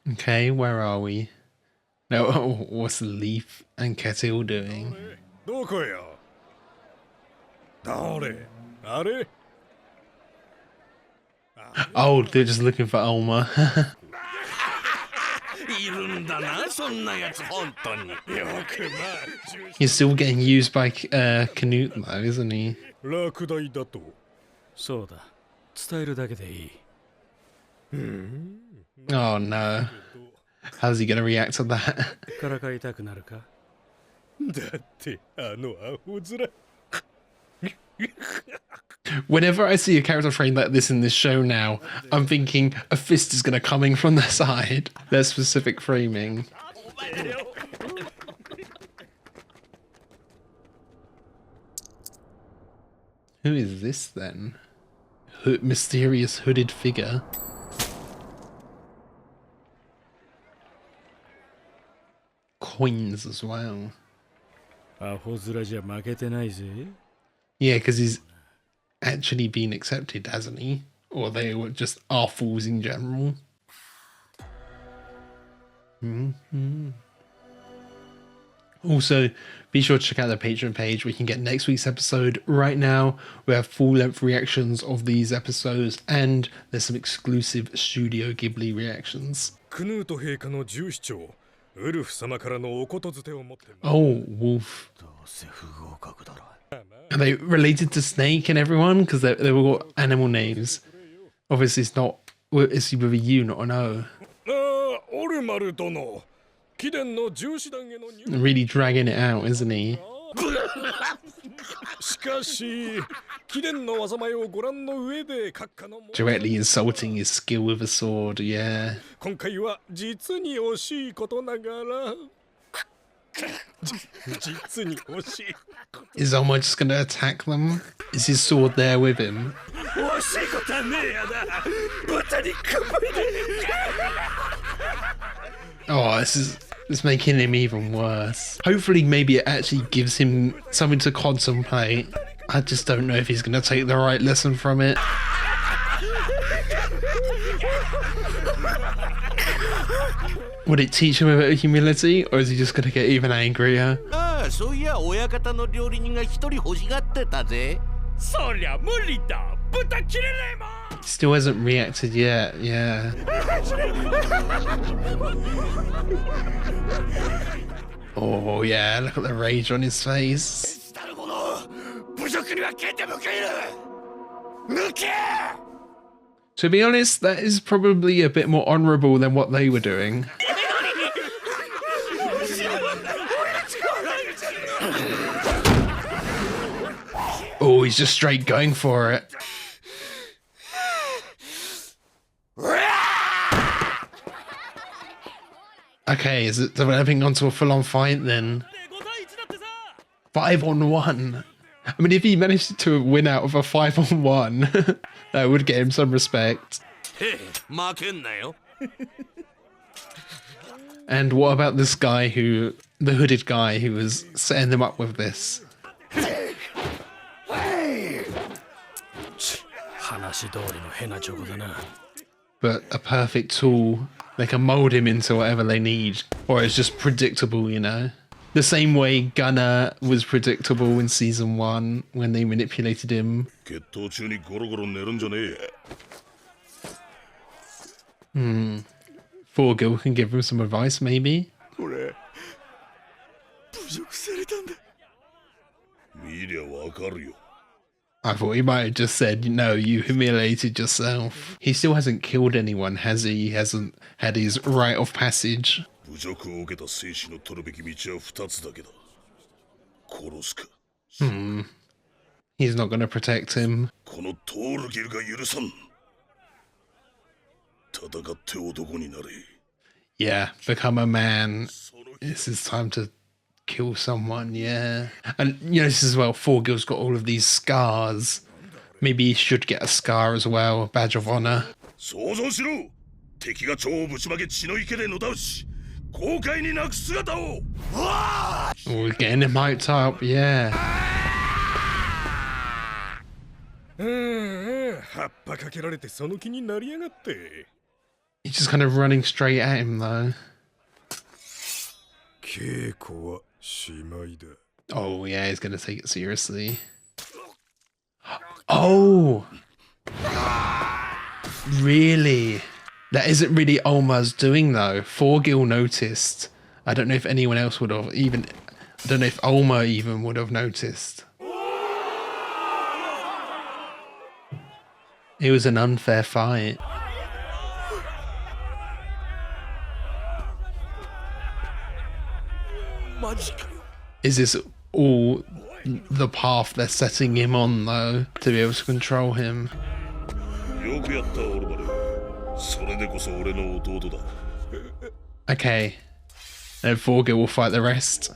Okay, where are we? No, what's Leaf and Kettle doing? Oh, they're just looking for Ulma. He's still getting used by Canute though, isn't he? Oh no. How's he gonna react to that? Whenever I see a character frame like this in this show now, I'm thinking a fist is gonna coming from the side. Their specific framing. Who is this then? Mysterious hooded figure. Coins as well. Yeah, because he's actually been accepted, hasn't he? Or they were just are fools in general. Also, be sure to check out the Patreon page where you can get next week's episode. Right now, we have full-length reactions of these episodes, and there's some exclusive Studio Ghibli reactions. Oh, Wolf. Are they related to Snake and everyone? Because they were all animal names. Obviously, it's with a U, not an O. Really dragging it out, isn't he? Directly insulting his skill with a sword, yeah. Is Oma just gonna attack them? Is his sword there with him? Oh, this is making him even worse. Hopefully, maybe it actually gives him something to contemplate. I just don't know if he's gonna take the right lesson from it. Would it teach him about humility, or is he just gonna get even angrier? Still hasn't reacted yet, yeah. Oh yeah, look at the rage on his face. To be honest, that is probably a bit more honourable than what they were doing. Oh, he's just straight going for it. Okay, is it developing onto a full-on fight then? 5-on-1. I mean, if he managed to win out of a 5-on-1, that would get him some respect. And what about this guy the hooded guy who was setting them up with this? But a perfect tool. They can mold him into whatever they need. Or it's just predictable, you know? The same way Gunner was predictable in season 1 when they manipulated him. Forgil can give him some advice, maybe? I thought he might have just said, no, you humiliated yourself. He still hasn't killed anyone, has he? He hasn't had his rite of passage. He's not going to protect him. Yeah, become a man. This is time to kill someone, yeah. And you notice as well, Forgil's got all of these scars. Maybe he should get a scar as well, a badge of honor. Oh, we're getting him hyped up, yeah. He's just kind of running straight at him though. Oh yeah, he's gonna take it seriously. Oh, really? That isn't really Olma's doing though. Forgil noticed. I don't know if anyone else would have even. I don't know if Olma even would have noticed. It was an unfair fight. Is this all the path they're setting him on though, to be able to control him? Okay. And Forgil will fight the rest.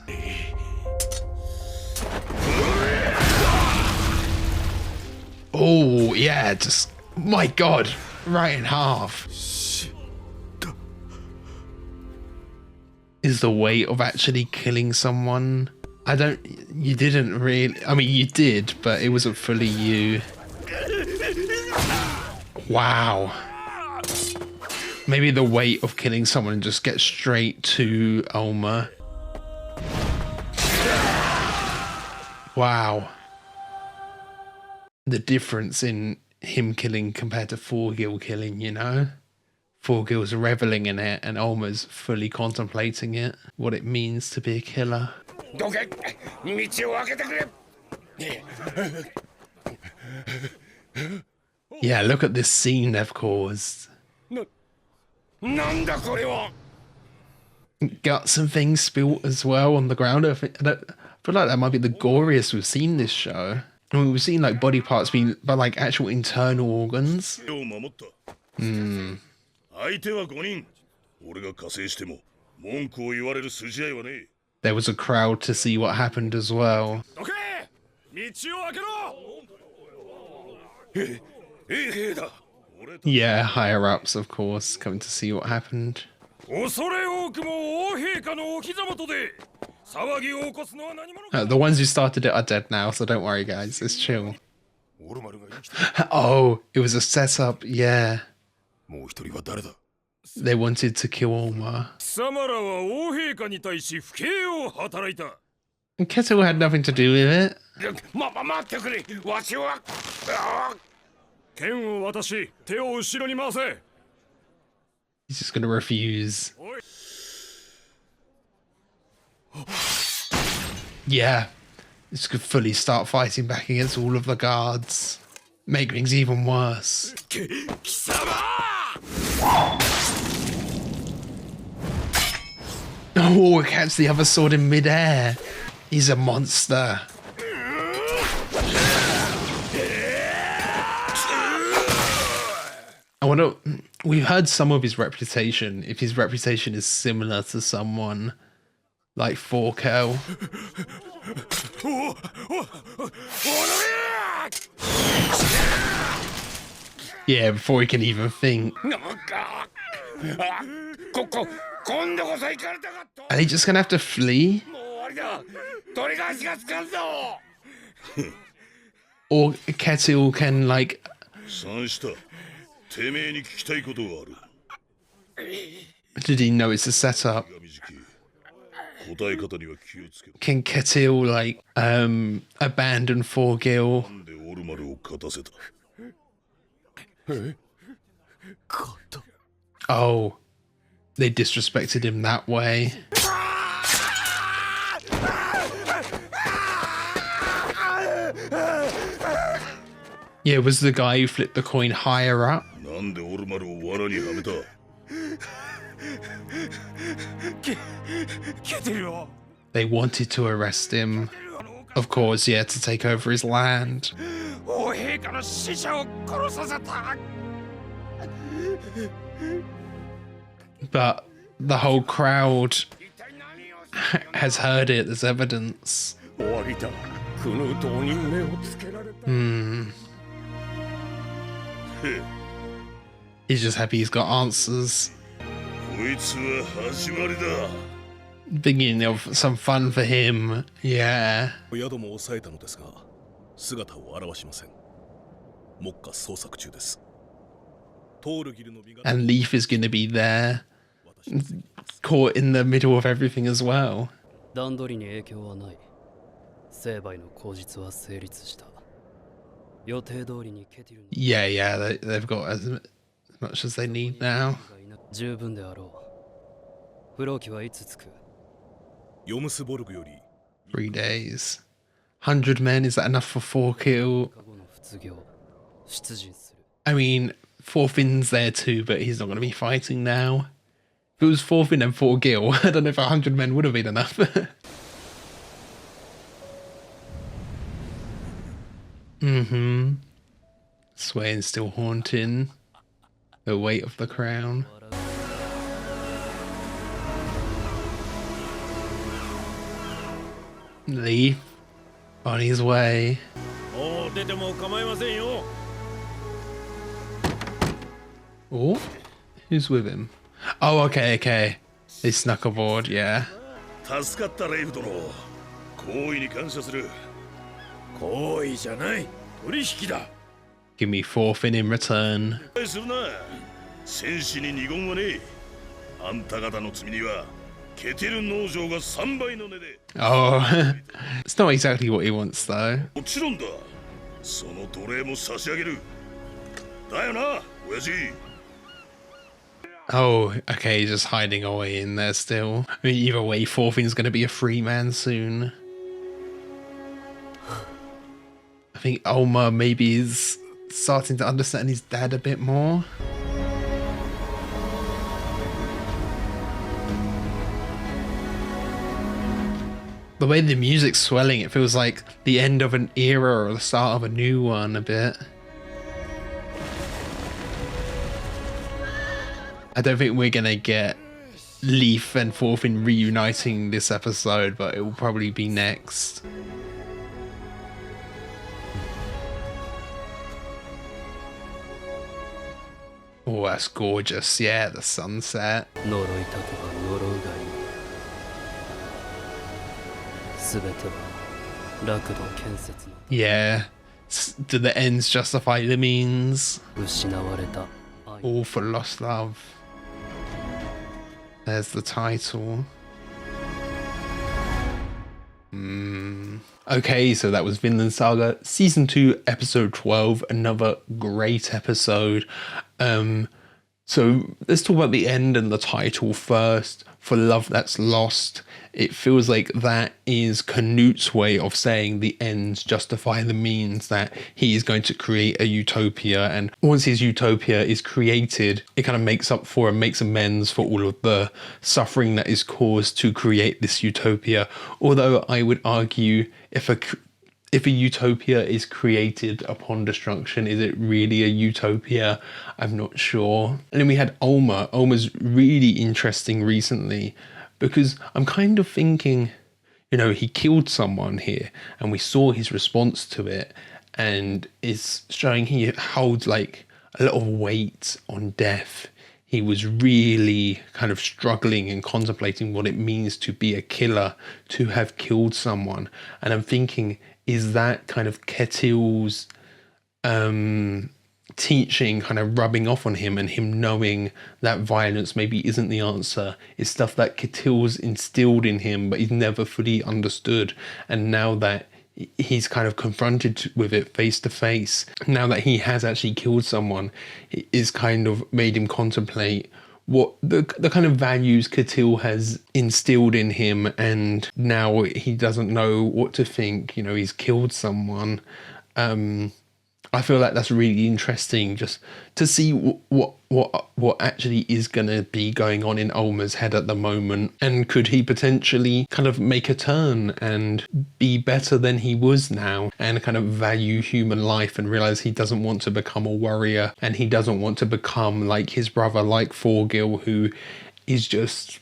Oh, yeah, just... My god! Right in half. Is the weight of actually killing someone... I don't... You didn't really... I mean, you did, but it wasn't fully you. Wow. Maybe the weight of killing someone and just get straight to Olma. Wow. The difference in him killing compared to Forgil killing, you know? Forgil's reveling in it and Olma's fully contemplating it. What it means to be a killer. Yeah, look at this scene they've caused. Guts and things spilt as well on the ground. I feel like that might be the goriest we've seen this show. I mean, we've seen like body parts being, but like actual internal organs. There was a crowd to see what happened as well. Yeah, higher ups, of course, coming to see what happened. The ones who started it are dead now, so don't worry, guys. It's chill. Oh, it was a setup, yeah. They wanted to kill Olma. And Kettle had nothing to do with it. He's just gonna refuse. Yeah, this could fully start fighting back against all of the guards. Make things even worse. Oh, it catches the other sword in midair. He's a monster. I wonder, we've heard some of his reputation, if his reputation is similar to someone like Forkel. Yeah, before he can even think. Are they just gonna have to flee? Or Kettle can like... Did he know it's a setup? Can Kettle like abandon Forgil? Oh, they disrespected him that way. Yeah, was the guy who flipped the coin higher up? They wanted to arrest him. Of course, yeah, to take over his land. But the whole crowd has heard it, there's evidence. He's just happy he's got answers. Beginning of some fun for him, yeah. And Leaf is going to be there, caught in the middle of everything as well. Yeah, they've got as much as they need now. 3 days. 100 men, is that enough for 4 kill? I mean, Thorfinn's there too, but he's not going to be fighting now. If it was Thorfinn and 4 gil, I don't know if 100 men would have been enough. Swain's still haunting the weight of the crown. Leaf on his way. Oh, who's with him? Oh, okay. They snuck aboard, yeah. Give me Thorfinn in return. Oh, it's not exactly what he wants though. Oh, okay, just hiding away in there still. I mean, either way, Thorfinn's going to be a free man soon. I think Ulmer maybe is starting to understand his dad a bit more. The way the music's swelling, it feels like the end of an era or the start of a new one a bit. I don't think we're gonna get Leaf and Thorfinn reuniting this episode, but it will probably be next. Oh, that's gorgeous. Yeah, the sunset. Yeah. Do the ends justify the means? All for lost love. There's the title. Okay, so that was Vinland Saga Season 2, Episode 12. Another great episode. So let's talk about the end and the title first. For Love That's Lost. It feels like that is Canut's way of saying the ends justify the means, that he is going to create a utopia, and once his utopia is created, it kind of makes up for and makes amends for all of the suffering that is caused to create this utopia. Although I would argue, if a utopia is created upon destruction, is it really a utopia? I'm not sure. And then we had Ulmer. Ulmer's really interesting recently, because I'm kind of thinking, you know, he killed someone here and we saw his response to it, and it's showing he held like a lot of weight on death. He was really kind of struggling and contemplating what it means to be a killer, to have killed someone. And I'm thinking, is that kind of Ketil's teaching kind of rubbing off on him, and him knowing that violence maybe isn't the answer? It's stuff that Ketil's instilled in him, but he's never fully understood. And now that he's kind of confronted with it face to face, now that he has actually killed someone, it's kind of made him contemplate what the kind of values Ketil has instilled in him, and now he doesn't know what to think. You know, he's killed someone. I feel like that's really interesting, just to see what actually is going to be going on in Ulmer's head at the moment. And could he potentially kind of make a turn and be better than he was now, and kind of value human life and realize he doesn't want to become a warrior, and he doesn't want to become like his brother, like Thorgil, who is just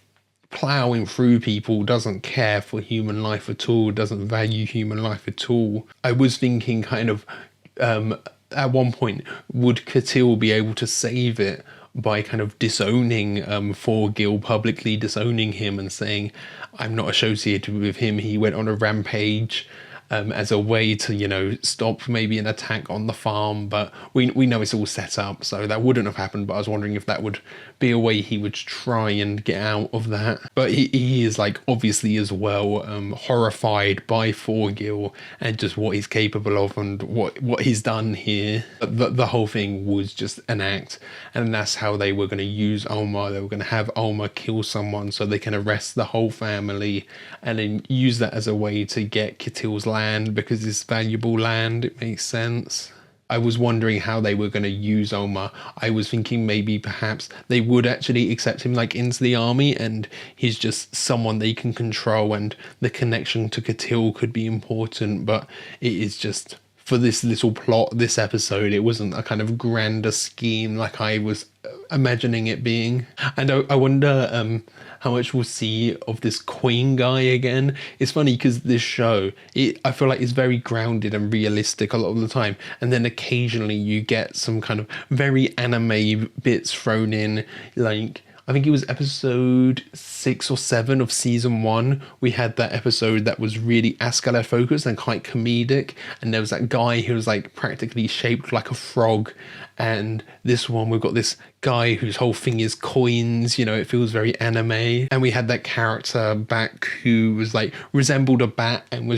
plowing through people, doesn't care for human life at all, doesn't value human life at all. I was thinking kind of at one point, would Ketil be able to save it by kind of disowning Thorgil, publicly disowning him and saying, I'm not associated with him, he went on a rampage, as a way to, stop maybe an attack on the farm. But we know it's all set up, so that wouldn't have happened. But I was wondering if that would be a way he would try and get out of that. But he is like obviously as well horrified by Thorgil and just what he's capable of and what he's done here. The whole thing was just an act, and that's how they were going to use Olmar. They were going to have Olmar kill someone so they can arrest the whole family and then use that as a way to get Ketil's land because it's valuable land. It makes sense. I was wondering how they were going to use Olmar. I was thinking maybe perhaps they would actually accept him like into the army and he's just someone they can control and the connection to Ketil could be important, but it is just for this little plot, this episode, it wasn't a kind of grander scheme like I was imagining it being. And I wonder how much we'll see of this Queen guy again. It's funny because this show, I feel like it's very grounded and realistic a lot of the time. And then occasionally you get some kind of very anime bits thrown in, like I think it was episode 6 or 7 of season 1. We had that episode that was really Askeladd focused and quite comedic. And there was that guy who was like practically shaped like a frog. And this one, we've got this guy whose whole thing is coins, it feels very anime. And we had that character back who was like resembled a bat and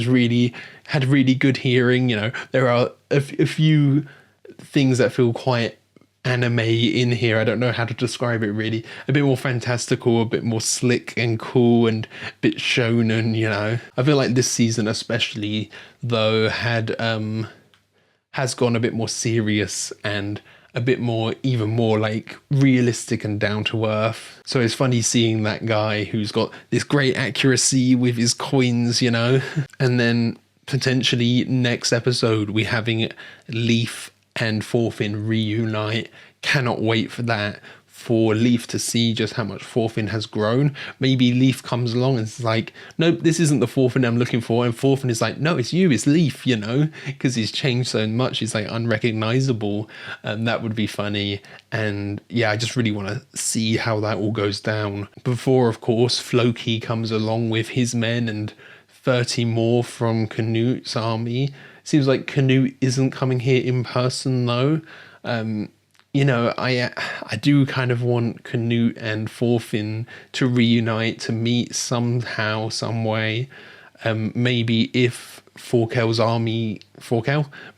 had really good hearing. There are a few things that feel quite anime in here. I don't know how to describe it really. A bit more fantastical, a bit more slick and cool and a bit shonen, I feel like this season especially though has gone a bit more serious and a bit more, even more like realistic and down to earth. So it's funny seeing that guy who's got this great accuracy with his coins, and then potentially next episode we having Leif and Thorfinn reunite. Cannot wait for that, for Leif to see just how much Thorfinn has grown. Maybe Leif comes along and is like, nope, this isn't the Thorfinn I'm looking for. And Thorfinn is like, no, it's you, it's Leif, because he's changed so much. He's like unrecognizable. And that would be funny. And yeah, I just really want to see how that all goes down. Before, of course, Floki comes along with his men and 30 more from Canut's army. Seems like Canute isn't coming here in person though. I do kind of want Canute and Thorfinn to reunite, to meet somehow, some way. Maybe if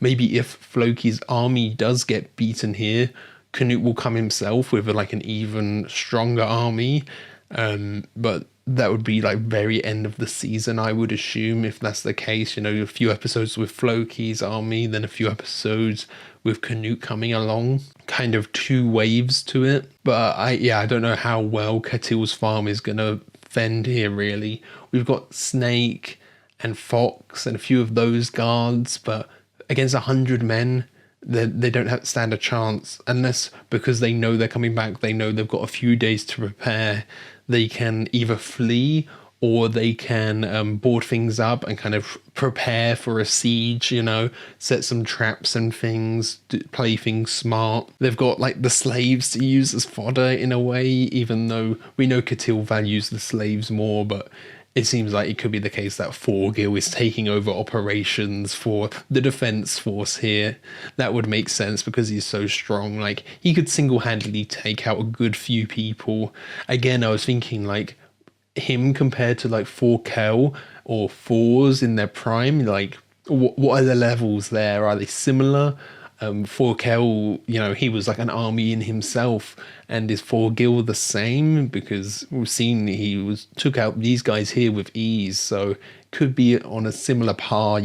maybe if Floki's army does get beaten here, Canute will come himself with like an even stronger army. But that would be like very end of the season, I would assume, if that's the case. A few episodes with Floki's army, then a few episodes with Canute coming along. Kind of 2 waves to it. But I don't know how well Ketil's farm is going to fend here, really. We've got Snake and Fox and a few of those guards, but against 100 men, they don't stand a chance, unless because they know they're coming back, they know they've got a few days to prepare. They can either flee or they can board things up and kind of prepare for a siege, set some traps and things, play things smart. They've got like the slaves to use as fodder in a way, even though we know Ketil values the slaves more, but it seems like it could be the case that Thorgil is taking over operations for the defense force here. That would make sense because he's so strong. Like, he could single-handedly take out a good few people. Again, I was thinking like him compared to like Thorkel or Thors in their prime. Like, what are the levels there? Are they similar? Thorkel, he was like an army in himself, and is Thorgil the same? Because we've seen he took out these guys here with ease, so could be on a similar par,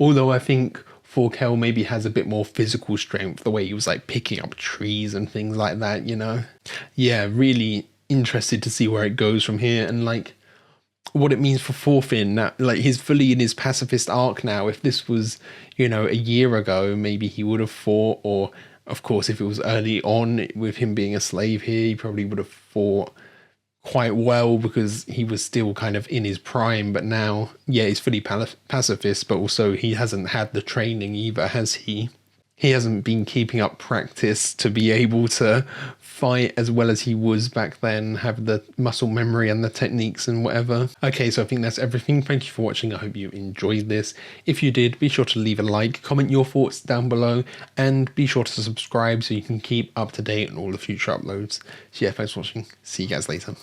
Although I think Thorkel maybe has a bit more physical strength, the way he was like picking up trees and things like that, Yeah, really interested to see where it goes from here, and like what it means for Thorfinn. That, like, he's fully in his pacifist arc now. If this was, a year ago, maybe he would have fought, or of course, if it was early on with him being a slave here, he probably would have fought quite well because he was still kind of in his prime. But now, yeah, he's fully pacifist, but also he hasn't had the training either, has he? he hasn't been keeping up practice to be able to fight as well as he was back then, have the muscle memory and the techniques and whatever. Okay, so I think that's everything. Thank you for watching. I hope you enjoyed this. If you did, be sure to leave a like, comment your thoughts down below, and be sure to subscribe so you can keep up to date on all the future uploads. So yeah, thanks for watching. See you guys later.